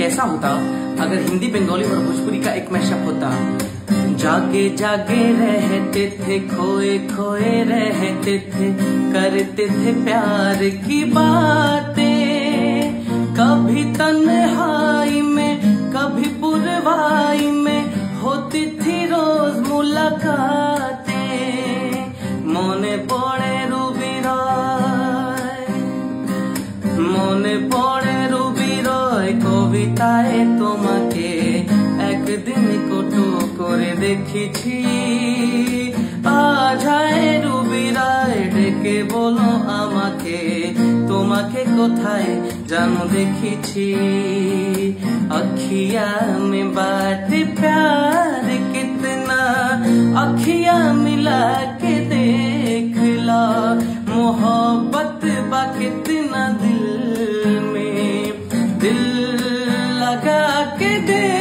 कैसा होता अगर हिंदी, बंगाली और भोजपुरी का एक मैशअप होता। जागे जागे रहते थे, खोए खोए रहते थे, करते थे प्यार की बातें, कभी तन्हाई में कभी पुरवाई में होती थी रोज मुलाकातें। मने पड़े रूबी रॉय, मने पड़े रूबी रॉय कविताए তোমাকে একদিন কটু করে দেখেছি। আজ আয় রুবি রায় ডেকে বলো আমাকে, তোমাকে কোথায় জানো দেখেছি। अखिया में बात प्यार कितना, अखिया मिला के देख ला, मोहब्बत बा कितना दिल में, दिल लगा के देख